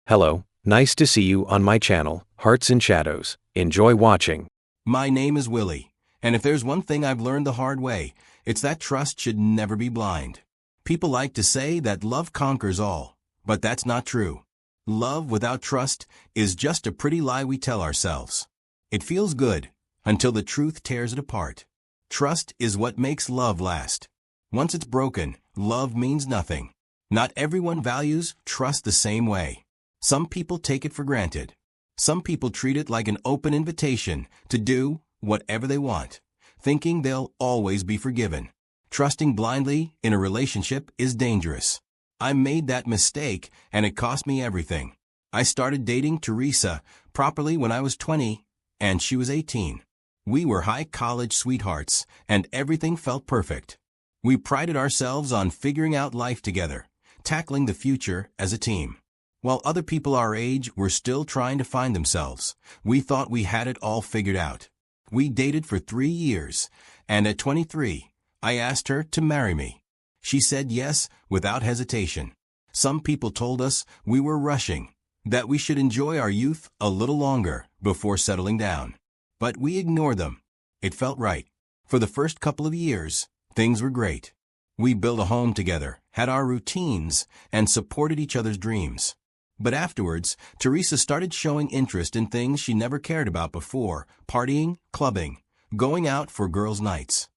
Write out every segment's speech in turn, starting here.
Hello, nice to see you on my channel, Hearts and Shadows. Enjoy watching. My name is Willie, and if there's one thing I've learned the hard way, it's that trust should never be blind. People like to say that love conquers all, but that's not true. Love without trust is just a pretty lie we tell ourselves. It feels good until the truth tears it apart. Trust is what makes love last. Once it's broken, love means nothing. Not everyone values trust the same way. Some people take it for granted. Some people treat it like an open invitation to do whatever they want, thinking they'll always be forgiven. Trusting blindly in a relationship is dangerous. I made that mistake, and it cost me everything. I started dating Teresa properly when I was 20, and she was 18. We were high college sweethearts, and everything felt perfect. We prided ourselves on figuring out life together, tackling the future as a team. While other people our age were still trying to find themselves, we thought we had it all figured out. We dated for 3 years, and at 23, I asked her to marry me. She said yes without hesitation. Some people told us we were rushing, that we should enjoy our youth a little longer before settling down. But we ignored them. It felt right. For the first couple of years, things were great. We built a home together, had our routines, and supported each other's dreams. But afterwards, Teresa started showing interest in things she never cared about before: partying, clubbing, going out for girls' nights.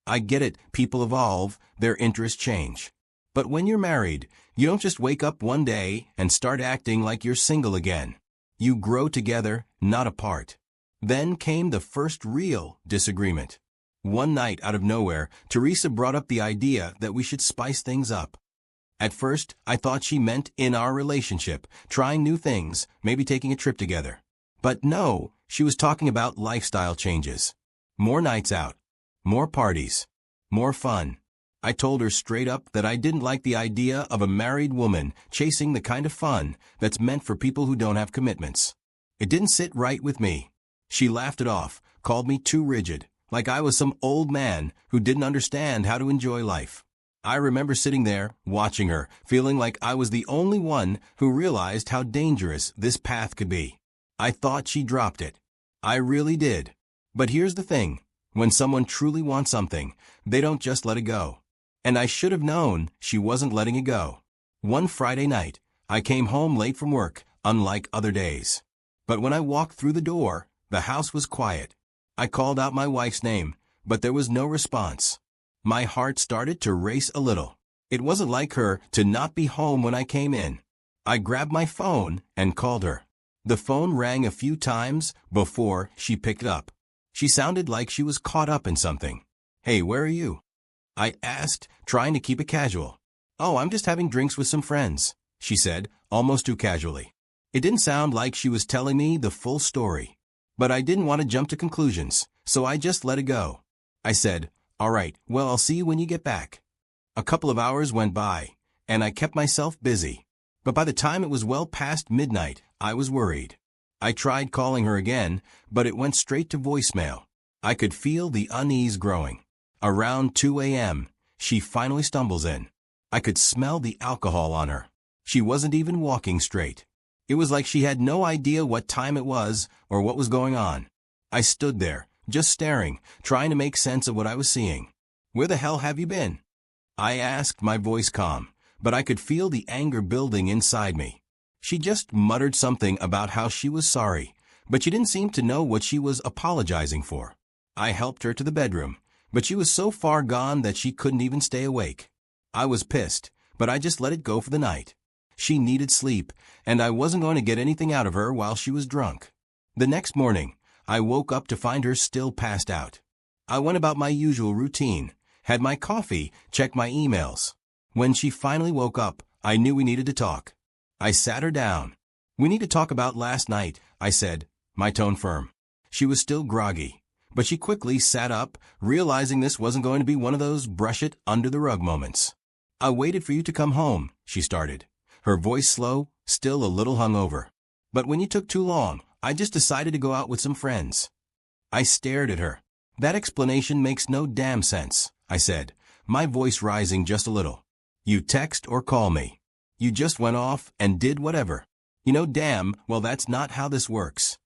I get it, people evolve, their interests change. But when you're married, you don't just wake up one day and start acting like you're single again. You grow together, not apart. Then came the first real disagreement. One night, out of nowhere, Teresa brought up the idea that we should spice things up. At first, I thought she meant in our relationship, trying new things, maybe taking a trip together. But no, she was talking about lifestyle changes. More nights out, more parties, more fun. I told her straight up that I didn't like the idea of a married woman chasing the kind of fun that's meant for people who don't have commitments. It didn't sit right with me. She laughed it off, called me too rigid, like I was some old man who didn't understand how to enjoy life. I remember sitting there, watching her, feeling like I was the only one who realized how dangerous this path could be. I thought she dropped it. I really did. But here's the thing. When someone truly wants something, they don't just let it go. And I should have known she wasn't letting it go. One Friday night, I came home late from work, unlike other days. But when I walked through the door, the house was quiet. I called out my wife's name, but there was no response. My heart started to race a little. It wasn't like her to not be home when I came in. I grabbed my phone and called her. The phone rang a few times before she picked it up. She sounded like she was caught up in something. "Hey, where are you?" I asked, trying to keep it casual. "Oh, I'm just having drinks with some friends," she said, almost too casually. It didn't sound like she was telling me the full story. But I didn't want to jump to conclusions, so I just let it go. I said, "All right, well, I'll see you when you get back." A couple of hours went by, and I kept myself busy. But by the time it was well past midnight, I was worried. I tried calling her again, but it went straight to voicemail. I could feel the unease growing. Around 2 a.m., she finally stumbles in. I could smell the alcohol on her. She wasn't even walking straight. It was like she had no idea what time it was or what was going on. I stood there, just staring, trying to make sense of what I was seeing. "Where the hell have you been?" I asked, my voice calm, but I could feel the anger building inside me. She just muttered something about how she was sorry, but she didn't seem to know what she was apologizing for. I helped her to the bedroom, but she was so far gone that she couldn't even stay awake. I was pissed, but I just let it go for the night. She needed sleep, and I wasn't going to get anything out of her while she was drunk. The next morning, I woke up to find her still passed out. I went about my usual routine, had my coffee, checked my emails. When she finally woke up, I knew we needed to talk. I sat her down. "We need to talk about last night," I said, my tone firm. She was still groggy, but she quickly sat up, realizing this wasn't going to be one of those brush-it-under-the-rug moments. "I waited for you to come home," she started, her voice slow, still a little hungover. "But when you took too long, I just decided to go out with some friends." I stared at her. "That explanation makes no damn sense," I said, my voice rising just a little. "You text or call me. You just went off and did whatever. Damn, well, that's not how this works.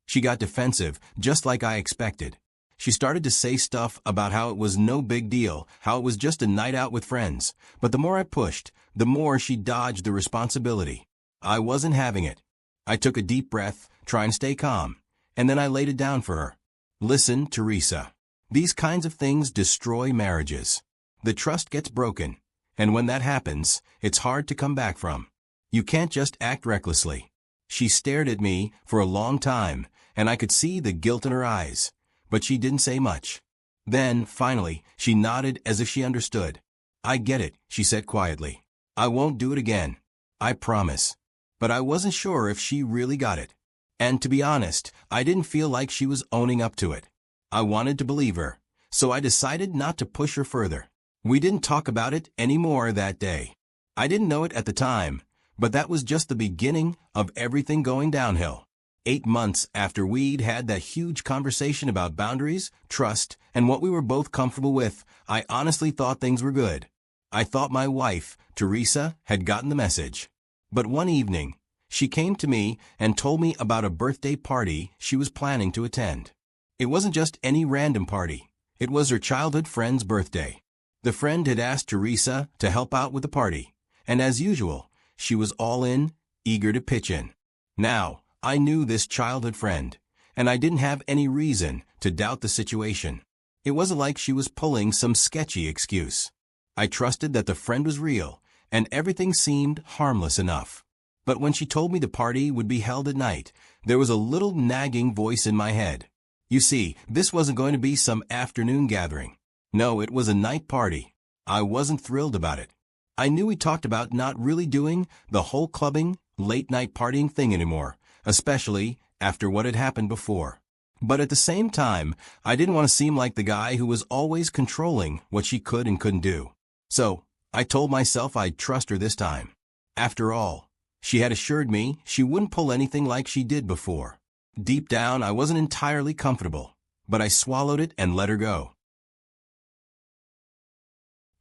She got defensive, just like I expected. She started to say stuff about how it was no big deal, how it was just a night out with friends. But the more I pushed, the more she dodged the responsibility. I wasn't having it. I took a deep breath, trying to stay calm, and then I laid it down for her. Listen, Teresa. These kinds of things destroy marriages. The trust gets broken, and when that happens, it's hard to come back from. You can't just act recklessly. She stared at me for a long time, and I could see the guilt in her eyes, but she didn't say much. Then, finally, she nodded as if she understood. I get it, she said quietly. I won't do it again. I promise. But I wasn't sure if she really got it. And to be honest, I didn't feel like she was owning up to it. I wanted to believe her, so I decided not to push her further. We didn't talk about it anymore that day. I didn't know it at the time, but that was just the beginning of everything going downhill. 8 months after we'd had that huge conversation about boundaries, trust, and what we were both comfortable with, I honestly thought things were good. I thought my wife, Teresa, had gotten the message. But one evening, she came to me and told me about a birthday party she was planning to attend. It wasn't just any random party. It was her childhood friend's birthday. The friend had asked Teresa to help out with the party, and as usual, she was all in, eager to pitch in. Now, I knew this childhood friend, and I didn't have any reason to doubt the situation. It wasn't like she was pulling some sketchy excuse. I trusted that the friend was real, and everything seemed harmless enough. But when she told me the party would be held at night, there was a little nagging voice in my head. You see, this wasn't going to be some afternoon gathering. No, it was a night party. I wasn't thrilled about it. I knew we talked about not really doing the whole clubbing, late-night partying thing anymore, especially after what had happened before. But at the same time, I didn't want to seem like the guy who was always controlling what she could and couldn't do. So, I told myself I'd trust her this time. After all, she had assured me she wouldn't pull anything like she did before. Deep down, I wasn't entirely comfortable, but I swallowed it and let her go.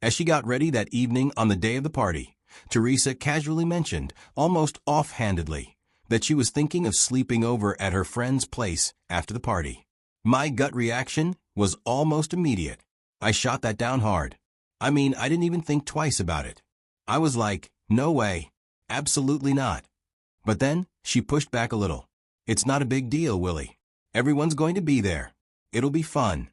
As she got ready that evening on the day of the party, Teresa casually mentioned, almost offhandedly, that she was thinking of sleeping over at her friend's place after the party. My gut reaction was almost immediate. I shot that down hard. I didn't even think twice about it. I was like, no way. Absolutely not. But then, she pushed back a little. It's not a big deal, Willie. Everyone's going to be there. It'll be fun.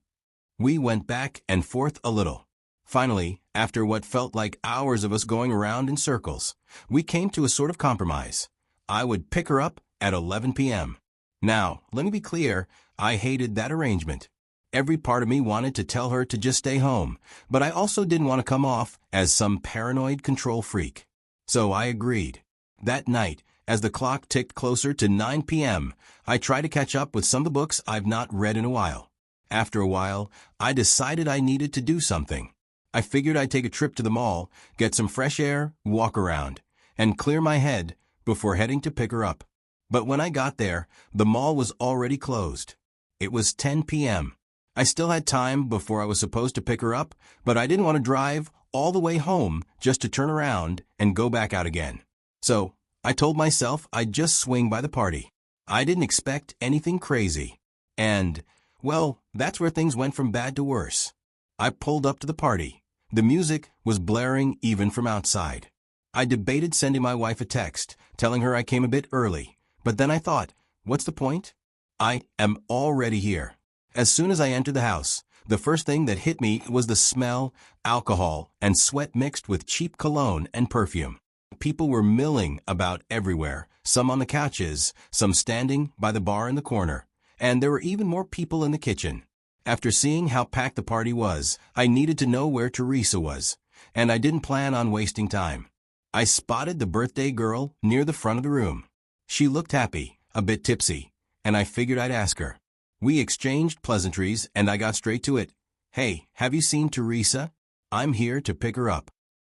We went back and forth a little. Finally, after what felt like hours of us going around in circles, we came to a sort of compromise. I would pick her up at 11 p.m. Now, let me be clear, I hated that arrangement. Every part of me wanted to tell her to just stay home, but I also didn't want to come off as some paranoid control freak. So I agreed. That night, as the clock ticked closer to 9 p.m., I tried to catch up with some of the books I've not read in a while. After a while, I decided I needed to do something. I figured I'd take a trip to the mall, get some fresh air, walk around, and clear my head before heading to pick her up. But when I got there, the mall was already closed. It was 10 p.m. I still had time before I was supposed to pick her up, but I didn't want to drive all the way home just to turn around and go back out again. So, I told myself I'd just swing by the party. I didn't expect anything crazy. And, well, that's where things went from bad to worse. I pulled up to the party. The music was blaring even from outside. I debated sending my wife a text, telling her I came a bit early, but then I thought, what's the point? I am already here. As soon as I entered the house, the first thing that hit me was the smell, alcohol, and sweat mixed with cheap cologne and perfume. People were milling about everywhere, some on the couches, some standing by the bar in the corner, and there were even more people in the kitchen. After seeing how packed the party was, I needed to know where Teresa was, and I didn't plan on wasting time. I spotted the birthday girl near the front of the room. She looked happy, a bit tipsy, and I figured I'd ask her. We exchanged pleasantries, and I got straight to it. Hey, have you seen Teresa? I'm here to pick her up.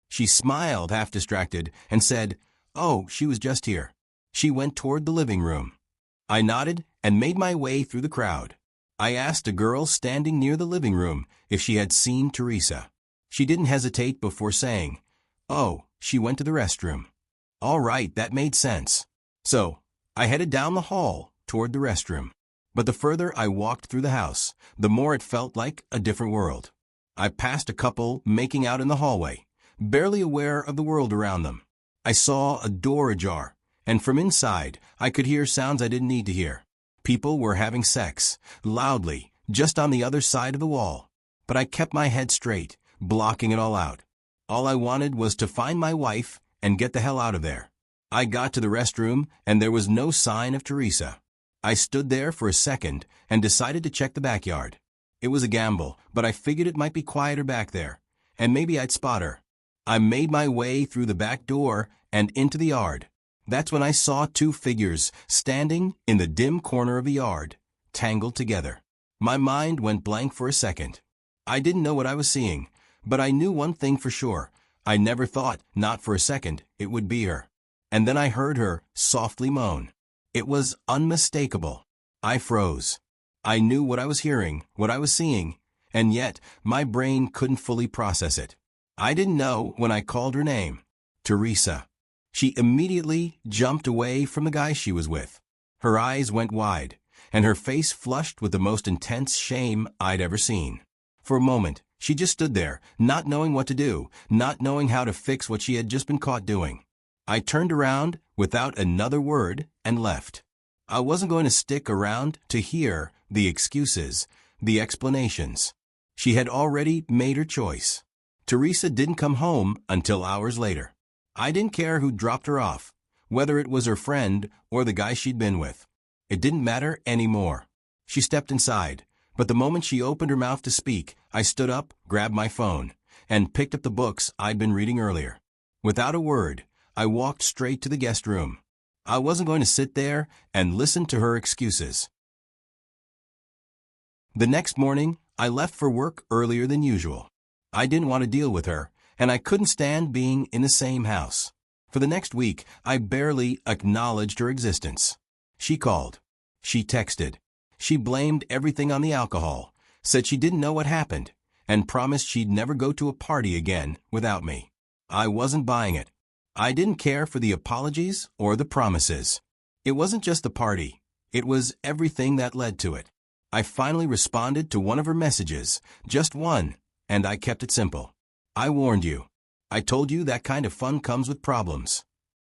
She smiled, half distracted, and said, Oh, she was just here. She went toward the living room. I nodded and made my way through the crowd. I asked a girl standing near the living room if she had seen Teresa. She didn't hesitate before saying, Oh, she went to the restroom. All right, that made sense. So, I headed down the hall toward the restroom. But the further I walked through the house, the more it felt like a different world. I passed a couple making out in the hallway, barely aware of the world around them. I saw a door ajar, and from inside, I could hear sounds I didn't need to hear. People were having sex, loudly, just on the other side of the wall. But I kept my head straight, blocking it all out. All I wanted was to find my wife and get the hell out of there. I got to the restroom, and there was no sign of Teresa. I stood there for a second and decided to check the backyard. It was a gamble, but I figured it might be quieter back there, and maybe I'd spot her. I made my way through the back door and into the yard. That's when I saw two figures standing in the dim corner of the yard, tangled together. My mind went blank for a second. I didn't know what I was seeing, but I knew one thing for sure. I never thought, not for a second, it would be her. And then I heard her softly moan. It was unmistakable. I froze. I knew what I was hearing, what I was seeing, and yet my brain couldn't fully process it. I didn't know when I called her name. Teresa. She immediately jumped away from the guy she was with. Her eyes went wide, and her face flushed with the most intense shame I'd ever seen. For a moment, she just stood there, not knowing what to do, not knowing how to fix what she had just been caught doing. I turned around without another word and left. I wasn't going to stick around to hear the excuses, the explanations. She had already made her choice. Teresa didn't come home until hours later. I didn't care who dropped her off, whether it was her friend or the guy she'd been with. It didn't matter anymore. She stepped inside, but the moment she opened her mouth to speak, I stood up, grabbed my phone, and picked up the books I'd been reading earlier. Without a word, I walked straight to the guest room. I wasn't going to sit there and listen to her excuses. The next morning, I left for work earlier than usual. I didn't want to deal with her, and I couldn't stand being in the same house. For the next week, I barely acknowledged her existence. She called. She texted. She blamed everything on the alcohol, said she didn't know what happened, and promised she'd never go to a party again without me. I wasn't buying it. I didn't care for the apologies or the promises. It wasn't just the party. It was everything that led to it. I finally responded to one of her messages, just one, and I kept it simple. I warned you. I told you that kind of fun comes with problems.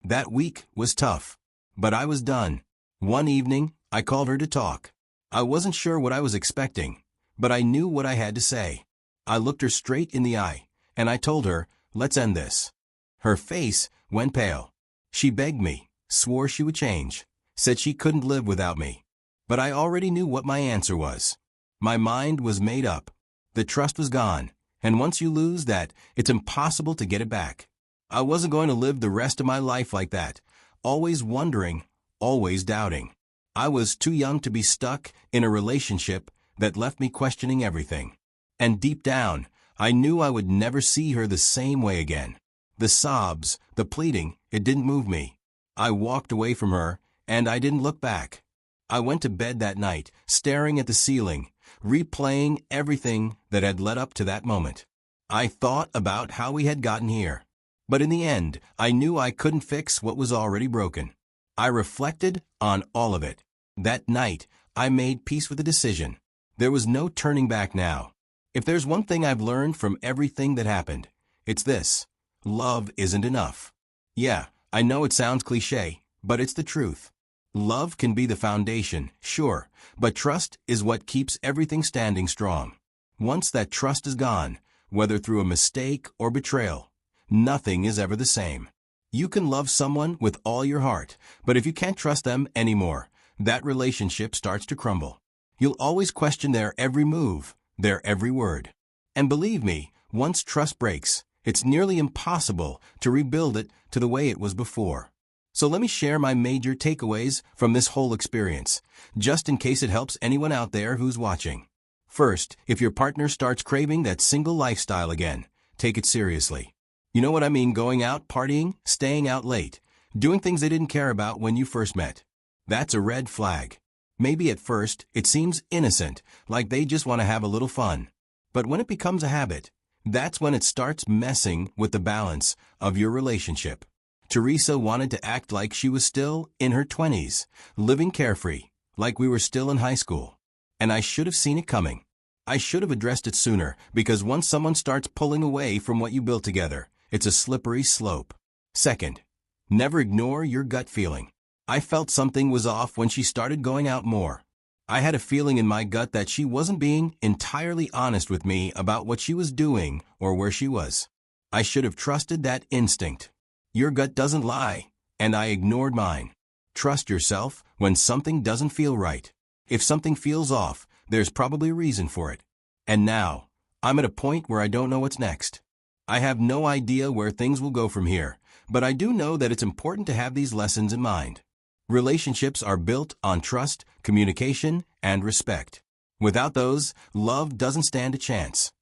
That week was tough, but I was done. One evening, I called her to talk. I wasn't sure what I was expecting, but I knew what I had to say. I looked her straight in the eye, and I told her, let's end this. Her face went pale. She begged me, swore she would change, said she couldn't live without me. But I already knew what my answer was. My mind was made up. The trust was gone, and once you lose that, it's impossible to get it back. I wasn't going to live the rest of my life like that, always wondering, always doubting. I was too young to be stuck in a relationship that left me questioning everything. And deep down, I knew I would never see her the same way again. The sobs, the pleading, it didn't move me. I walked away from her, and I didn't look back. I went to bed that night, staring at the ceiling, replaying everything that had led up to that moment. I thought about how we had gotten here. But in the end, I knew I couldn't fix what was already broken. I reflected on all of it. That night, I made peace with the decision. There was no turning back now. If there's one thing I've learned from everything that happened, it's this. Love isn't enough. Yeah, I know it sounds cliché, but it's the truth. Love can be the foundation, sure, but trust is what keeps everything standing strong. Once that trust is gone, whether through a mistake or betrayal, nothing is ever the same. You can love someone with all your heart, but if you can't trust them anymore, that relationship starts to crumble. You'll always question their every move, their every word. And believe me, once trust breaks, it's nearly impossible to rebuild it to the way it was before. So let me share my major takeaways from this whole experience, just in case it helps anyone out there who's watching. First, if your partner starts craving that single lifestyle again, take it seriously. You know what I mean, going out, partying, staying out late, doing things they didn't care about when you first met. That's a red flag. Maybe at first, it seems innocent, like they just want to have a little fun. But when it becomes a habit, that's when it starts messing with the balance of your relationship. Teresa wanted to act like she was still in her 20s, living carefree, like we were still in high school. And I should have seen it coming. I should have addressed it sooner, because once someone starts pulling away from what you built together, it's a slippery slope. Second, never ignore your gut feeling. I felt something was off when she started going out more. I had a feeling in my gut that she wasn't being entirely honest with me about what she was doing or where she was. I should have trusted that instinct. Your gut doesn't lie, and I ignored mine. Trust yourself when something doesn't feel right. If something feels off, there's probably a reason for it. And now, I'm at a point where I don't know what's next. I have no idea where things will go from here, but I do know that it's important to have these lessons in mind. Relationships are built on trust, communication, and respect. Without those, love doesn't stand a chance.